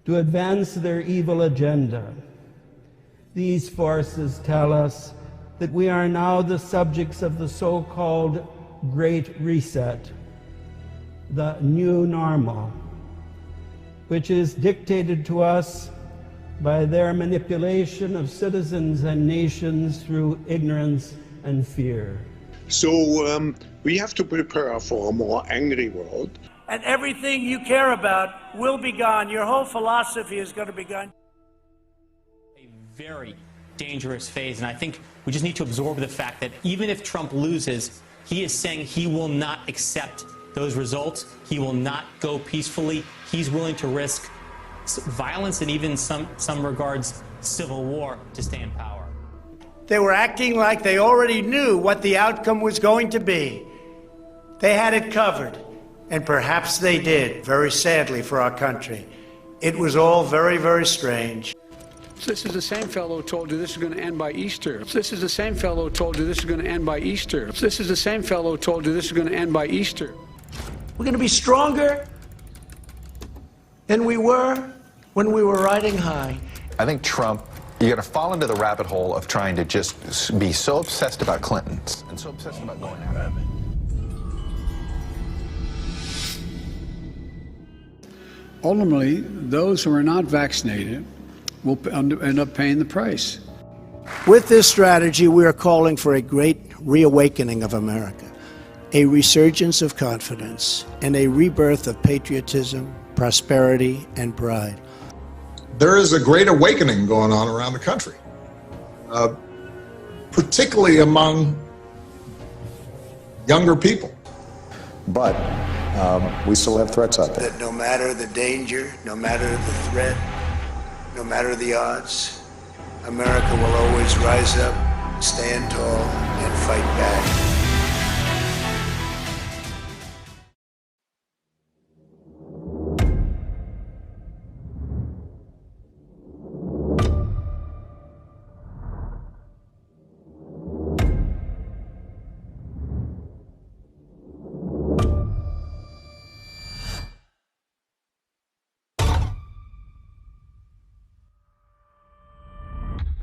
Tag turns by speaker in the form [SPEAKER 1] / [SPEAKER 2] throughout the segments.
[SPEAKER 1] to advance their evil agenda. These forces tell us that we are now the subjects of the so-called Great Reset, the new normal, which is dictated to us by their manipulation of citizens and nations through ignorance and fear.
[SPEAKER 2] So we have to prepare for a more angry world.
[SPEAKER 3] And everything you care about will be gone. Your whole philosophy is going to be gone.
[SPEAKER 4] A very dangerous phase, and I think we just need to absorb the fact that even if Trump loses, he is saying he will not accept those results. He will not go peacefully. He's willing to risk violence and even some regards civil war to stay in power.
[SPEAKER 3] They were acting like they already knew what the outcome was going to be. They had it covered, and perhaps they did, very sadly for our country. It was all very, very strange.
[SPEAKER 5] This is the same fellow who told you this is going to end by Easter. This is the same fellow who told you this is going to end by Easter. This is the same fellow who told you this is going to end by Easter.
[SPEAKER 3] We're going to be stronger than we were when we were riding high.
[SPEAKER 6] I think Trump, you're going to fall into the rabbit hole of trying to just be so obsessed about Clintons and so obsessed about going after them.
[SPEAKER 5] Ultimately, those who are not vaccinated will end up paying the price.
[SPEAKER 3] With this strategy, we are calling for a great reawakening of America, a resurgence of confidence, and a rebirth of patriotism, prosperity, and pride.
[SPEAKER 7] There is a great awakening going on around the country, particularly among younger people.
[SPEAKER 8] But we still have threats out there.
[SPEAKER 3] That no matter the danger, no matter the threat, no matter the odds, America will always rise up, stand tall, and fight back.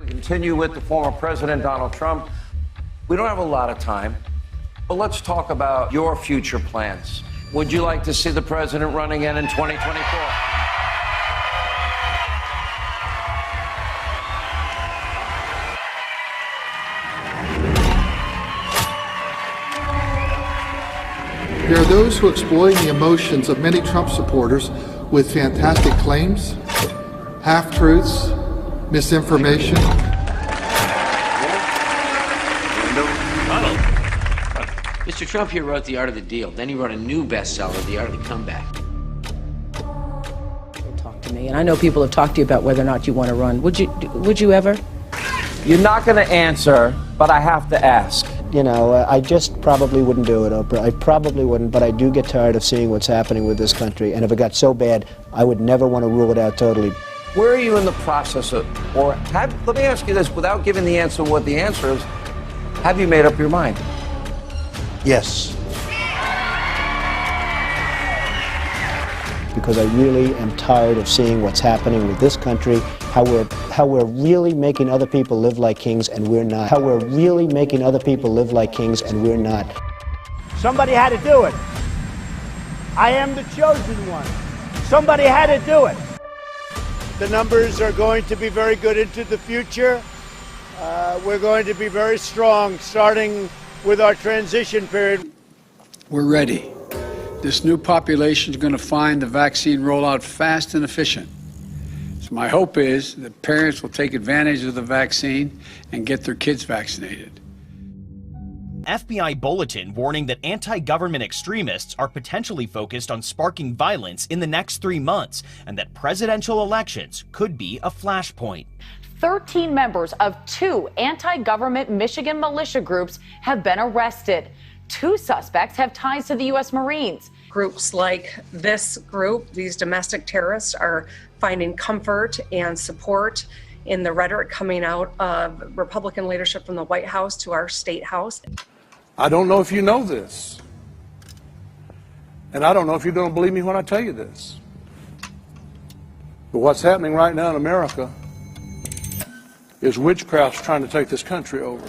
[SPEAKER 9] Continue with the former President Donald Trump. We don't have a lot of time, but let's talk about your future plans. Would you like to see the president run again in 2024?
[SPEAKER 10] There are those who exploit the emotions of many Trump supporters with fantastic claims, half-truths, misinformation.
[SPEAKER 11] Mr. Trump here wrote The Art of the Deal. Then he wrote a new bestseller, The Art of the Comeback.
[SPEAKER 12] Talk to me, and I know people have talked to you about whether or not you want to run. Would you ever?
[SPEAKER 9] You're not going to answer, but I have to ask.
[SPEAKER 13] You know, I just probably wouldn't do it, Oprah. I probably wouldn't, but I do get tired of seeing what's happening with this country. And if it got so bad, I would never want to rule it out totally.
[SPEAKER 9] Where are you in the process of, let me ask you this, without giving the answer what the answer is, have you made up your mind?
[SPEAKER 13] Yes. Because I really am tired of seeing what's happening with this country, how we're really making other people live like kings and we're not. How we're really making other people live like kings and we're not.
[SPEAKER 3] Somebody had to do it. I am the chosen one. Somebody had to do it. The numbers are going to be very good into the future. We're going to be very strong, starting with our transition period.
[SPEAKER 5] We're ready. This new population is going to find the vaccine rollout fast and efficient. So my hope is that parents will take advantage of the vaccine and get their kids vaccinated.
[SPEAKER 14] FBI bulletin warning that anti-government extremists are potentially focused on sparking violence in the next 3 months, and that presidential elections could be a flashpoint.
[SPEAKER 15] 13 members of 2 anti-government Michigan militia groups have been arrested. 2 suspects have ties to the U.S. Marines.
[SPEAKER 16] Groups like this group, these domestic terrorists, are finding comfort and support in the rhetoric coming out of Republican leadership from the White House to our state house.
[SPEAKER 17] I don't know if you know this, and I don't know if you don't believe me when I tell you this, But what's happening right now in America is witchcraft's trying to take this country over.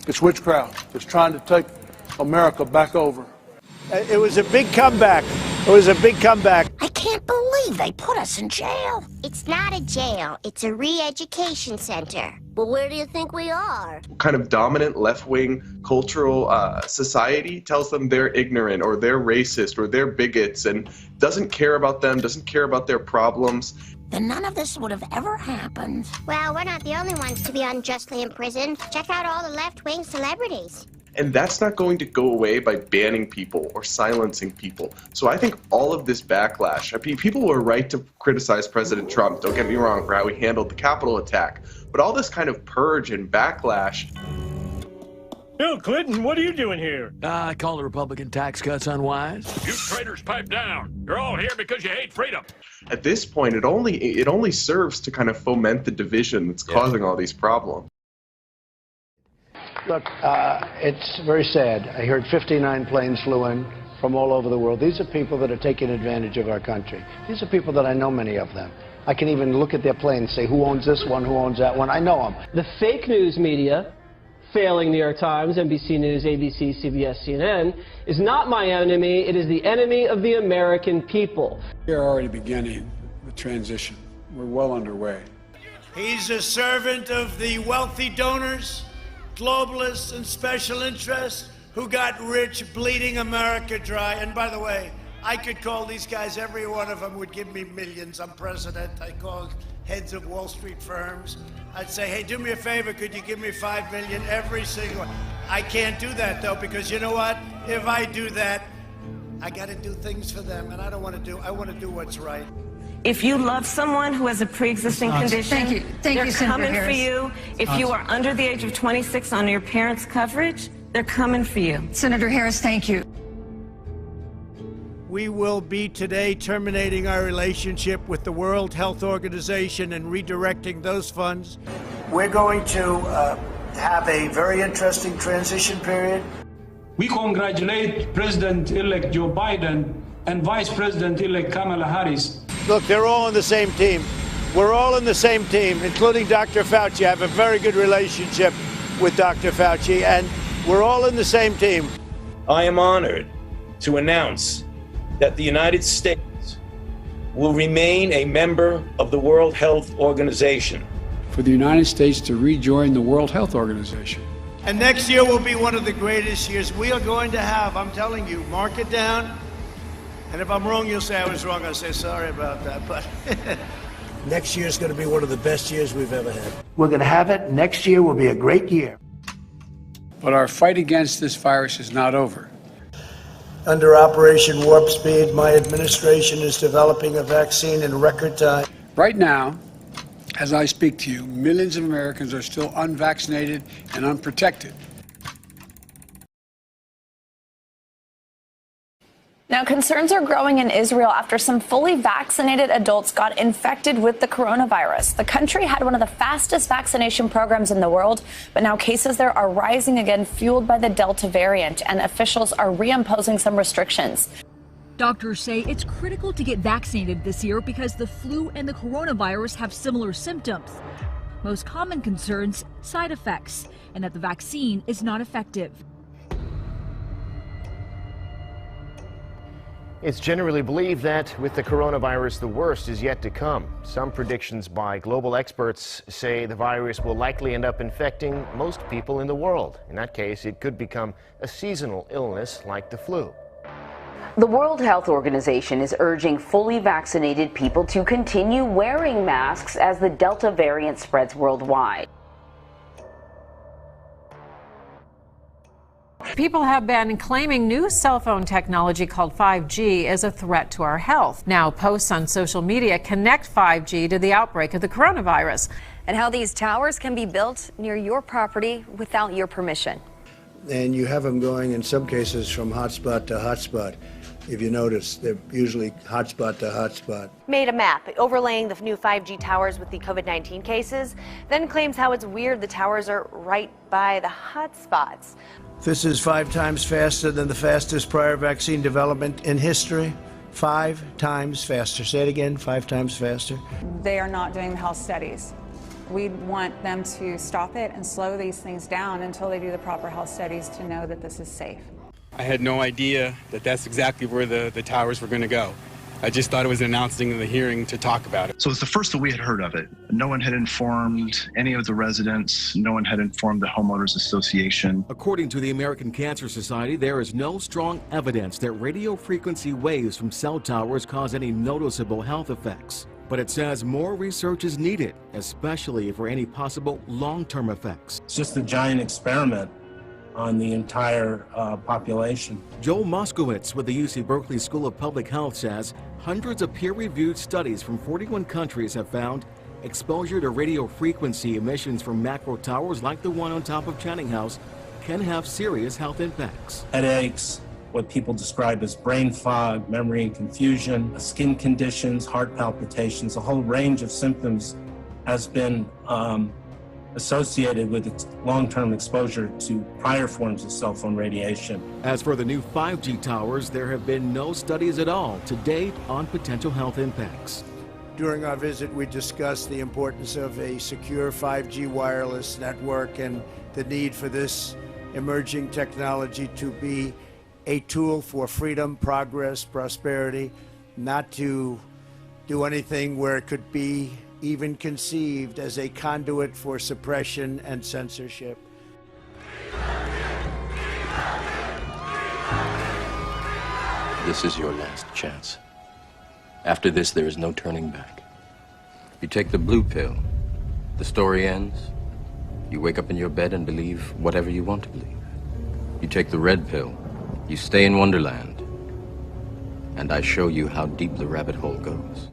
[SPEAKER 17] It's witchcraft. It's trying to take America back over.
[SPEAKER 3] It was a big comeback. It was a big comeback.
[SPEAKER 18] I can't believe they put us in jail. It's not a jail. It's a re-education center. Well, where do you think we are?
[SPEAKER 19] Kind of dominant left-wing cultural society tells them they're ignorant or they're racist or they're bigots and doesn't care about them, doesn't care about their problems.
[SPEAKER 18] Then none of this would have ever happened.
[SPEAKER 20] Well, we're not the only ones to be unjustly imprisoned. Check out all the left-wing celebrities.
[SPEAKER 19] And that's not going to go away by banning people or silencing people. So I think all of this backlash, I mean, people were right to criticize President Trump, don't get me wrong, for how he handled the Capitol attack. But all this kind of purge and backlash.
[SPEAKER 21] Bill Clinton, what are you doing here?
[SPEAKER 22] I call the Republican tax cuts unwise.
[SPEAKER 21] You traitors, pipe down. You're all here because you hate freedom.
[SPEAKER 19] At this point, it only serves to kind of foment the division that's causing all these problems.
[SPEAKER 23] Look, it's very sad. I heard 59 planes flew in from all over the world. These are people that are taking advantage of our country. These are people that I know, many of them. I can even look at their plane and say, who owns this one, who owns that one? I know them.
[SPEAKER 24] The fake news media, failing New York Times, NBC News, ABC, CBS, CNN, is not my enemy. It is the enemy of the American people.
[SPEAKER 5] We are already beginning the transition. We're well underway.
[SPEAKER 3] He's a servant of the wealthy donors, globalists, and special interests who got rich bleeding America dry. And by the way, I could call these guys, every one of them would give me millions. I'm president. I called heads of Wall Street firms. I'd say, hey, do me a favor, could you give me $5 million every single one? I can't do that, though, because you know what? If I do that, I got to do things for them, and I want to do what's right.
[SPEAKER 25] If you love someone who has a pre-existing condition, they're coming for you. If you are under the age of 26 on your parents' coverage, they're coming for you.
[SPEAKER 26] Senator Harris, thank you.
[SPEAKER 3] We will be today terminating our relationship with the World Health Organization and redirecting those funds. We're going to have a very interesting transition period.
[SPEAKER 27] We congratulate President-elect Joe Biden and Vice President-elect Kamala Harris.
[SPEAKER 3] Look, they're all on the same team. We're all in the same team, including Dr. Fauci. I have a very good relationship with Dr. Fauci, and we're all in the same team.
[SPEAKER 28] I am honored to announce that the United States will remain a member of the World Health Organization.
[SPEAKER 5] For the United States to rejoin the World Health Organization.
[SPEAKER 3] And next year will be one of the greatest years we are going to have. I'm telling you, mark it down. And if I'm wrong, you'll say I was wrong. I'll say sorry about that. But next year is going to be one of the best years we've ever had. We're going to have it. Next year will be a great year.
[SPEAKER 5] But our fight against this virus is not over.
[SPEAKER 3] Under Operation Warp Speed, my administration is developing a vaccine in record time.
[SPEAKER 5] Right now, as I speak to you, millions of Americans are still unvaccinated and unprotected.
[SPEAKER 29] Now, concerns are growing in Israel after some fully vaccinated adults got infected with the coronavirus. The country had one of the fastest vaccination programs in the world, but now cases there are rising again, fueled by the Delta variant, and officials are reimposing some restrictions.
[SPEAKER 30] Doctors say it's critical to get vaccinated this year because the flu and the coronavirus have similar symptoms. Most common concerns, side effects, and that the vaccine is not effective.
[SPEAKER 31] It's generally believed that with the coronavirus, the worst is yet to come. Some predictions by global experts say the virus will likely end up infecting most people in the world. In that case, it could become a seasonal illness like the flu.
[SPEAKER 15] The World Health Organization is urging fully vaccinated people to continue wearing masks as the Delta variant spreads worldwide.
[SPEAKER 32] People have been claiming new cell phone technology called 5G is a threat to our health. Now, posts on social media connect 5G to the outbreak of the coronavirus.
[SPEAKER 33] And how these towers can be built near your property without your permission.
[SPEAKER 3] And you have them going, in some cases, from hotspot to hotspot.
[SPEAKER 23] If you notice, they're usually hotspot to hotspot.
[SPEAKER 33] Made a map overlaying the new 5G towers with the COVID-19 cases, then claims how it's weird the towers are right by the hotspots.
[SPEAKER 23] This is 5 times faster than the fastest prior vaccine development in history. 5 times faster. Say it again, 5 times faster.
[SPEAKER 1] They are not doing the health studies. We want them to stop it and slow these things down until they do the proper health studies to know that this is safe.
[SPEAKER 2] I had no idea that that's exactly where the towers were going to go. I just thought it was announcing in the hearing to talk about it.
[SPEAKER 4] So it's the first that we had heard of it. No one had informed any of the residents. No one had informed the homeowners association.
[SPEAKER 6] According to the American Cancer Society, there is no strong evidence that radio frequency waves from cell towers cause any noticeable health effects. But it says more research is needed, especially for any possible long-term effects.
[SPEAKER 21] It's just a giant experiment on the entire population.
[SPEAKER 6] Joel Moskowitz with the UC Berkeley School of Public Health says hundreds of peer-reviewed studies from 41 countries have found exposure to radio frequency emissions from macro towers like the one on top of Channing House can have serious health impacts.
[SPEAKER 21] Headaches, what people describe as brain fog, memory and confusion, skin conditions, heart palpitations, a whole range of symptoms has been associated with long-term exposure to prior forms of cell phone radiation.
[SPEAKER 6] As for the new 5G towers, there have been no studies at all to date on potential health impacts.
[SPEAKER 23] During our visit, we discussed the importance of a secure 5G wireless network and the need for this emerging technology to be a tool for freedom, progress, prosperity, not to do anything where it could be even conceived as a conduit for suppression and censorship.
[SPEAKER 7] This is your last chance. After this, there is no turning back. You take the blue pill, the story ends. You wake up in your bed and believe whatever you want to believe. You take the red pill, you stay in Wonderland, and I show you how deep the rabbit hole goes.